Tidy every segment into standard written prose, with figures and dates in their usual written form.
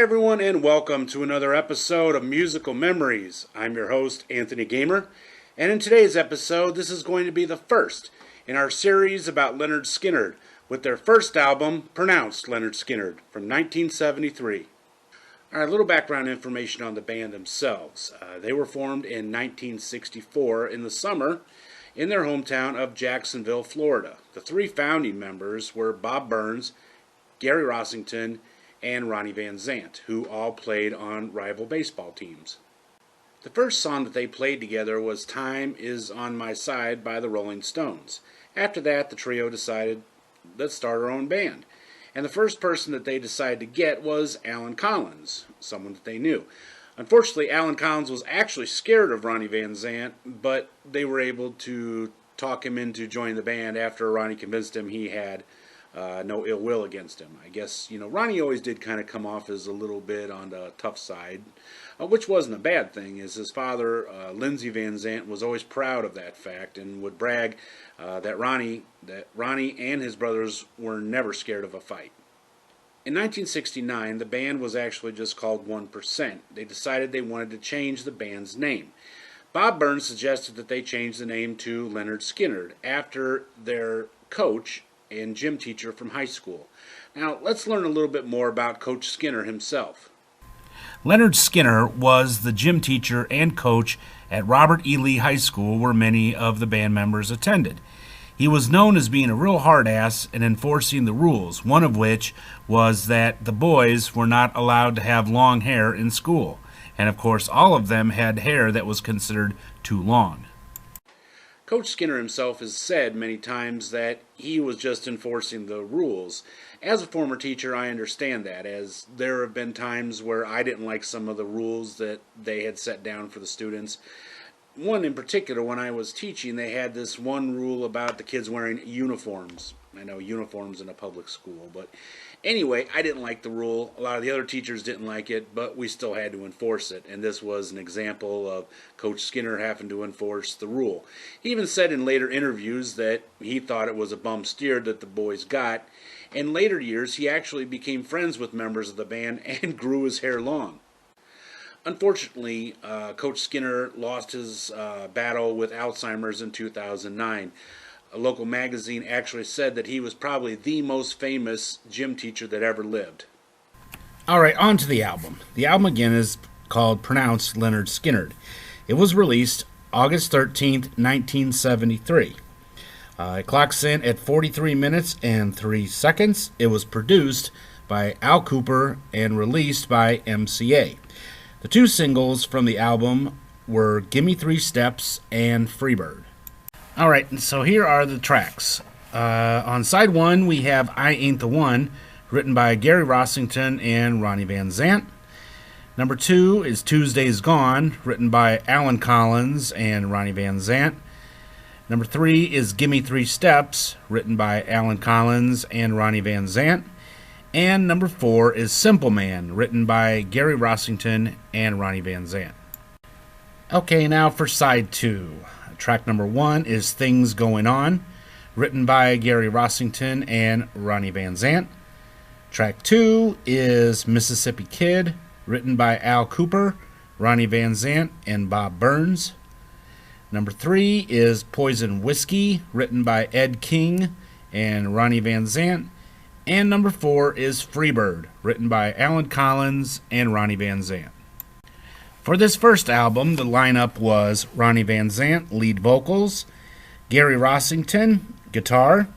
Hi everyone and welcome to another episode of Musical Memories. I'm your host Anthony Gamer, and in today's episode this is going to be the first in our series about Lynyrd Skynyrd with their first album, Pronounced Lynyrd Skynyrd, from 1973. Alright, a little background information on the band themselves. They were formed in 1964 in the summer in their hometown of Jacksonville, Florida. The three founding members were Bob Burns, Gary Rossington, and Ronnie Van Zant, who all played on rival baseball teams. The first song that they played together was Time Is on My Side by the Rolling Stones. After that, the trio decided, let's start our own band. And the first person that they decided to get was Alan Collins, someone that they knew. Unfortunately, Alan Collins was actually scared of Ronnie Van Zant, but they were able to talk him into joining the band after Ronnie convinced him he had no ill will against him. I guess, Ronnie always did kind of come off as a little bit on the tough side, which wasn't a bad thing, as his father, Lindsey Van Zant, was always proud of that fact and would brag that Ronnie and his brothers were never scared of a fight. In 1969, the band was actually just called 1%. They decided they wanted to change the band's name. Bob Burns suggested that they change the name to Lynyrd Skynyrd after their coach and gym teacher from high school. Now, let's learn a little bit more about Coach Skinner himself. Lynyrd Skynyrd was the gym teacher and coach at Robert E. Lee High School, where many of the band members attended. He was known as being a real hard-ass and enforcing the rules, one of which was that the boys were not allowed to have long hair in school. And of course, all of them had hair that was considered too long. Coach Skinner himself has said many times that he was just enforcing the rules. As a former teacher, I understand that, as there have been times where I didn't like some of the rules that they had set down for the students. One in particular, when I was teaching, they had this one rule about the kids wearing uniforms. I know uniforms in a public school, but anyway, I didn't like the rule. A lot of the other teachers didn't like it, but we still had to enforce it. And this was an example of Coach Skinner having to enforce the rule. He even said in later interviews that he thought it was a bum steer that the boys got. In later years, he actually became friends with members of the band and grew his hair long. Unfortunately, Coach Skinner lost his battle with Alzheimer's in 2009. A local magazine actually said that he was probably the most famous gym teacher that ever lived. Alright, on to the album. The album again is called Pronounced Lynyrd Skynyrd. It was released August 13th, 1973. It clocks in at 43 minutes and 3 seconds. It was produced by Al Kooper and released by MCA. The two singles from the album were Gimme 3 Steps and Freebird. Alright, so here are the tracks. On side one, we have I Ain't the One, written by Gary Rossington and Ronnie Van Zant. Number 2 is Tuesday's Gone, written by Alan Collins and Ronnie Van Zant. Number 3 is Gimme 3 Steps, written by Alan Collins and Ronnie Van Zant. And number 4 is Simple Man, written by Gary Rossington and Ronnie Van Zant. Okay, now for side 2. Track number 1 is Things Going On, written by Gary Rossington and Ronnie Van Zant. Track 2 is Mississippi Kid, written by Al Kooper, Ronnie Van Zant, and Bob Burns. Number 3 is Poison Whiskey, written by Ed King and Ronnie Van Zant. And number 4 is Freebird, written by Alan Collins and Ronnie Van Zant. For this first album, the lineup was Ronnie Van Zant, lead vocals, Gary Rossington, guitar,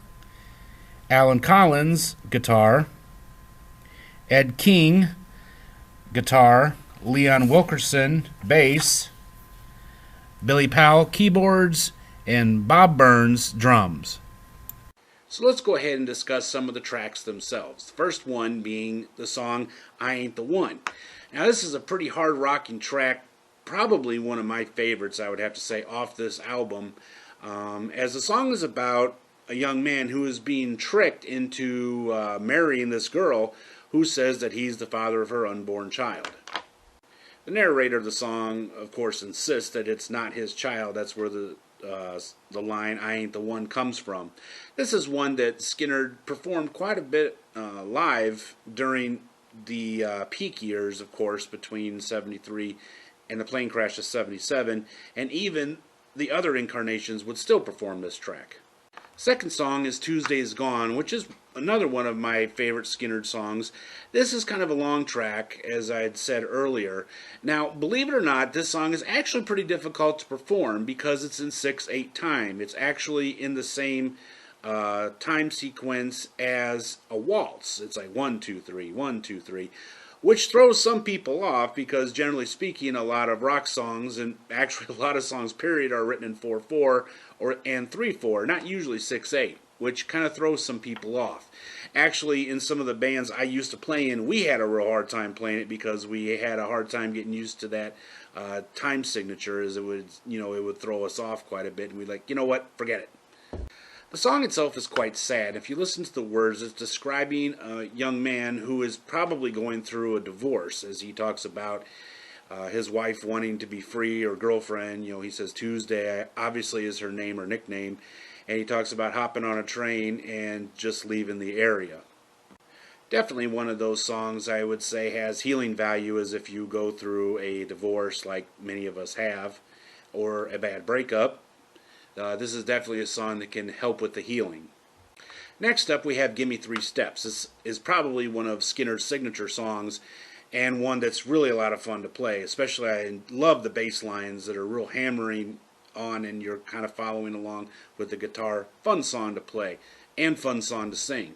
Alan Collins, guitar, Ed King, guitar, Leon Wilkerson, bass, Billy Powell, keyboards, and Bob Burns, drums. So let's go ahead and discuss some of the tracks themselves. The first one being the song I Ain't the One. Now this is a pretty hard rocking track, probably one of my favorites, I would have to say, off this album, as the song is about a young man who is being tricked into marrying this girl who says that he's the father of her unborn child. The narrator of the song, of course, insists that it's not his child. That's where the line "I ain't the one" comes from. This is one that Skynyrd performed quite a bit live during the peak years, of course, between 73 and the plane crash of 77, and even the other incarnations would still perform this track. Second song is Tuesday's Gone, which is another one of my favorite Skynyrd songs. This is kind of a long track, as I had said earlier. Now, believe it or not, this song is actually pretty difficult to perform because it's in 6/8 time. It's actually in the same time sequence as a waltz. It's like 1, 2, 3, 1, 2, 3, which throws some people off because, generally speaking, a lot of rock songs, and actually a lot of songs period, are written in 4/4 and 3/4, not usually 6/8, which kind of throws some people off. Actually, in some of the bands I used to play in, we had a real hard time playing it because we had a hard time getting used to that time signature, as it would, it would throw us off quite a bit, and we'd like, you know what, forget it. The song itself is quite sad. If you listen to the words, it's describing a young man who is probably going through a divorce, as he talks about his wife wanting to be free, or girlfriend. He says Tuesday obviously is her name or nickname, and he talks about hopping on a train and just leaving the area. Definitely one of those songs I would say has healing value, as if you go through a divorce like many of us have, or a bad breakup. This is definitely a song that can help with the healing. Next up, we have Gimme 3 Steps. This is probably one of Skynyrd's signature songs, and one that's really a lot of fun to play. Especially, I love the bass lines that are real hammering on, and you're kind of following along with the guitar. Fun song to play, and fun song to sing.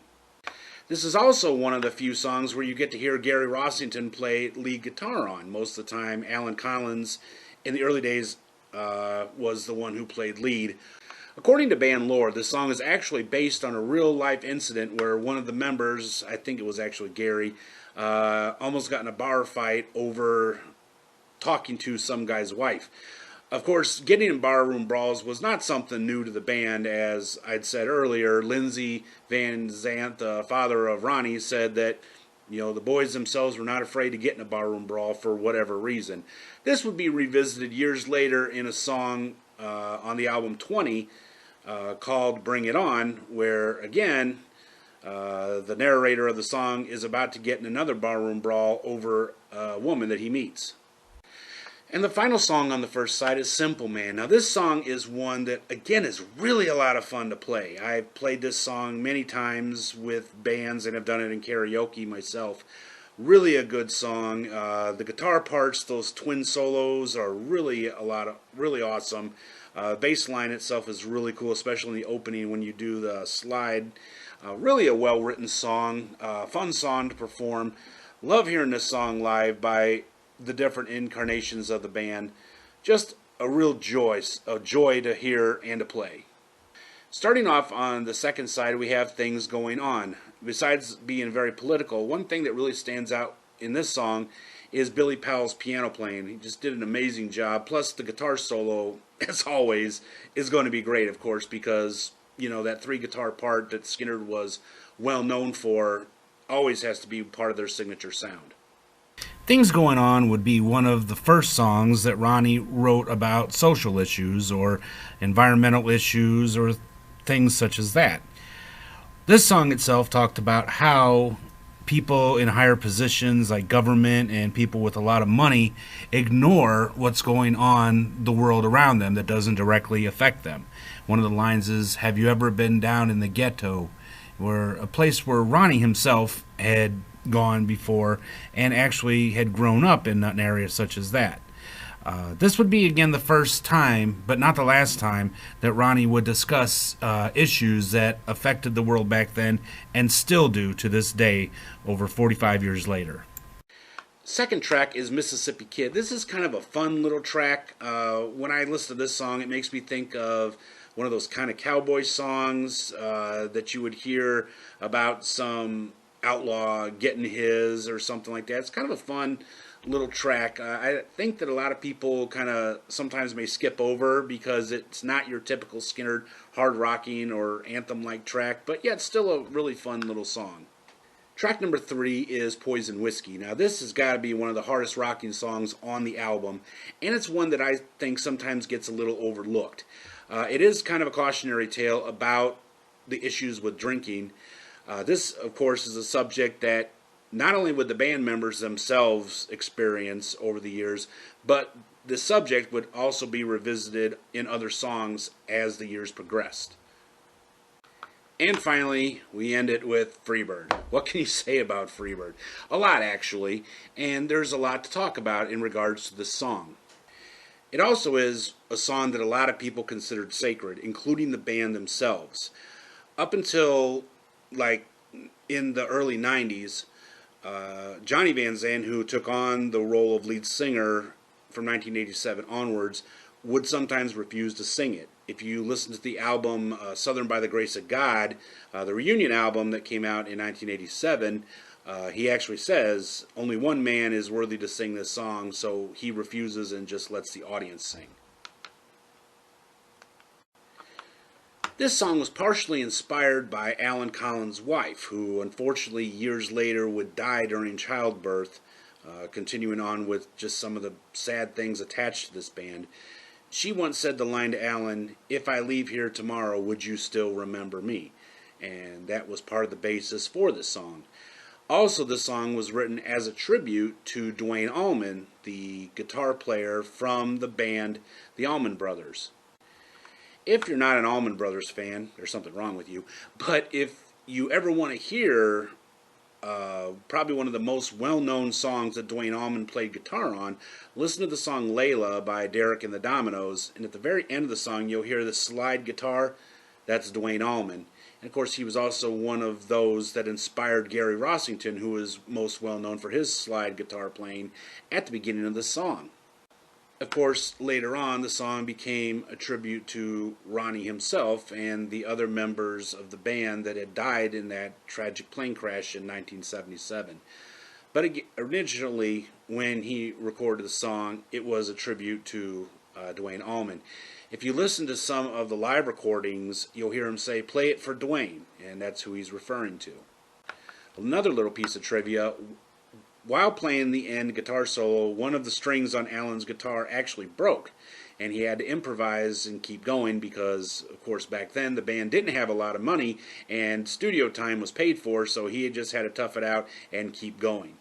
This is also one of the few songs where you get to hear Gary Rossington play lead guitar on. Most of the time, Alan Collins, in the early days, was the one who played lead. According to band lore, this song is actually based on a real-life incident where one of the members, I think it was actually Gary, almost got in a bar fight over talking to some guy's wife. Of course, getting in barroom brawls was not something new to the band. As I'd said earlier, Lindsey Van Zandt, the father of Ronnie, said that the boys themselves were not afraid to get in a barroom brawl for whatever reason. This would be revisited years later in a song on the album 20 called Bring It On, where, again, the narrator of the song is about to get in another barroom brawl over a woman that he meets. And the final song on the first side is Simple Man. Now, this song is one that, again, is really a lot of fun to play. I've played this song many times with bands and have done it in karaoke myself. Really a good song. The guitar parts, those twin solos, are really really awesome. Bass line itself is really cool, especially in the opening when you do the slide. Really a well-written song. Fun song to perform. Love hearing this song live by the different incarnations of the band. Just a real joy to hear and to play. Starting off on the second side, we have Things Going On. Besides being very political, one thing that really stands out in this song is Billy Powell's piano playing. He just did an amazing job. Plus, the guitar solo, as always, is going to be great, of course, because, that 3-guitar part that Skynyrd was well known for always has to be part of their signature sound. Things Going On would be one of the first songs that Ronnie wrote about social issues or environmental issues or things such as that. This song itself talked about how people in higher positions like government and people with a lot of money ignore what's going on the world around them that doesn't directly affect them. One of the lines is, "Have you ever been down in the ghetto?" Where a place where Ronnie himself had gone before and actually had grown up in an area such as that. This would be, again, the first time, but not the last time, that Ronnie would discuss issues that affected the world back then and still do to this day, over 45 years later. Second track is Mississippi Kid. This is kind of a fun little track. When I listen to this song, it makes me think of one of those kind of cowboy songs that you would hear about some outlaw getting his or something like that. It's kind of a fun little track. I think that a lot of people kind of sometimes may skip over because it's not your typical Skynyrd hard rocking or anthem-like track, but yeah, it's still a really fun little song. Track number 3 is Poison Whiskey. Now, this has got to be one of the hardest rocking songs on the album, and it's one that I think sometimes gets a little overlooked. It is kind of a cautionary tale about the issues with drinking. This, of course, is a subject that not only would the band members themselves experience over the years, but the subject would also be revisited in other songs as the years progressed. And finally, we end it with Freebird. What can you say about Freebird? A lot, actually, and there's a lot to talk about in regards to this song. It also is a song that a lot of people considered sacred, including the band themselves. Up until, in the early 90s, Johnny Van Zandt, who took on the role of lead singer from 1987 onwards, would sometimes refuse to sing it. If you listen to the album Southern by the Grace of God, the reunion album that came out in 1987, he actually says only one man is worthy to sing this song, so he refuses and just lets the audience sing. This song was partially inspired by Alan Collins' wife, who unfortunately years later would die during childbirth, continuing on with just some of the sad things attached to this band. She once said the line to Alan, "If I leave here tomorrow, would you still remember me?" And that was part of the basis for this song. Also, the song was written as a tribute to Duane Allman, the guitar player from the band the Allman Brothers. If you're not an Allman Brothers fan, there's something wrong with you. But if you ever want to hear probably one of the most well-known songs that Duane Allman played guitar on, listen to the song Layla by Derek and the Dominoes, and at the very end of the song you'll hear the slide guitar. That's Duane Allman. And of course he was also one of those that inspired Gary Rossington, who is most well known for his slide guitar playing at the beginning of the song. Of course, later on, the song became a tribute to Ronnie himself and the other members of the band that had died in that tragic plane crash in 1977. But originally, when he recorded the song, it was a tribute to Duane Allman. If you listen to some of the live recordings, you'll hear him say, "Play it for Duane," and that's who he's referring to. Another little piece of trivia: while playing the end guitar solo, one of the strings on Alan's guitar actually broke, and he had to improvise and keep going because, of course, back then the band didn't have a lot of money and studio time was paid for, so he had just had to tough it out and keep going.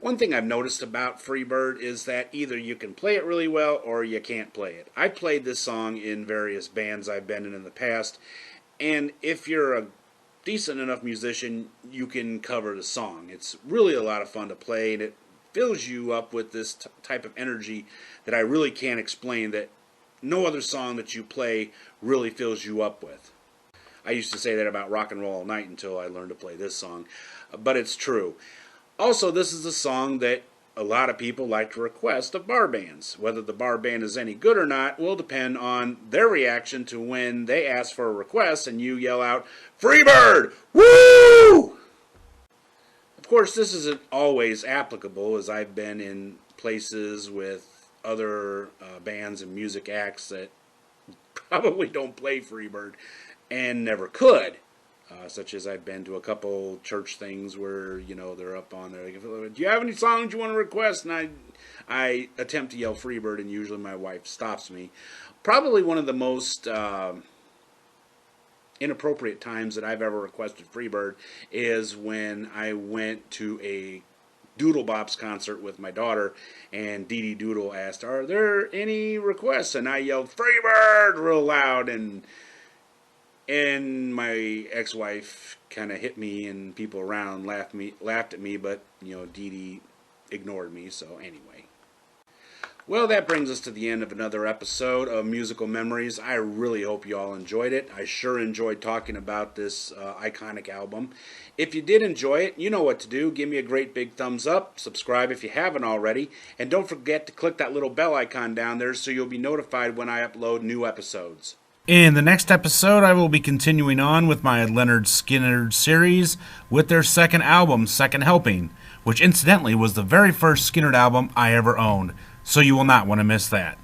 One thing I've noticed about Freebird is that either you can play it really well or you can't play it. I've played this song in various bands I've been in the past, and if you're a decent enough musician, you can cover the song. It's really a lot of fun to play, and it fills you up with this type of energy that I really can't explain, that no other song that you play really fills you up with. I used to say that about Rock and Roll All Night until I learned to play this song, but it's true. Also, this is a song that a lot of people like to request of bar bands. Whether the bar band is any good or not will depend on their reaction to when they ask for a request and you yell out, "Freebird! Woo!" Of course, this isn't always applicable, as I've been in places with other bands and music acts that probably don't play Freebird and never could. Such as I've been to a couple church things where, they're up on there. "Do you have any songs you want to request?" And I attempt to yell Freebird, and usually my wife stops me. Probably one of the most inappropriate times that I've ever requested Freebird is when I went to a Doodle Bops concert with my daughter, and Dee Dee Doodle asked, "Are there any requests?" And I yelled Freebird real loud, and my ex-wife kind of hit me, and people around laughed at me, but Dee Dee ignored me. So anyway, well, that brings us to the end of another episode of Musical Memories. I really hope you all enjoyed it. I sure enjoyed talking about this iconic album. If you did enjoy it, you know what to do. Give me a great big thumbs up, subscribe if you haven't already, and don't forget to click that little bell icon down there so you'll be notified when I upload new episodes. In the next episode, I will be continuing on with my Lynyrd Skynyrd series with their second album, Second Helping, which incidentally was the very first Skynyrd album I ever owned, so you will not want to miss that.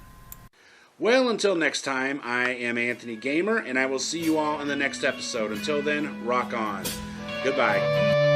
Well, until next time, I am Anthony Gamer, and I will see you all in the next episode. Until then, rock on. Goodbye.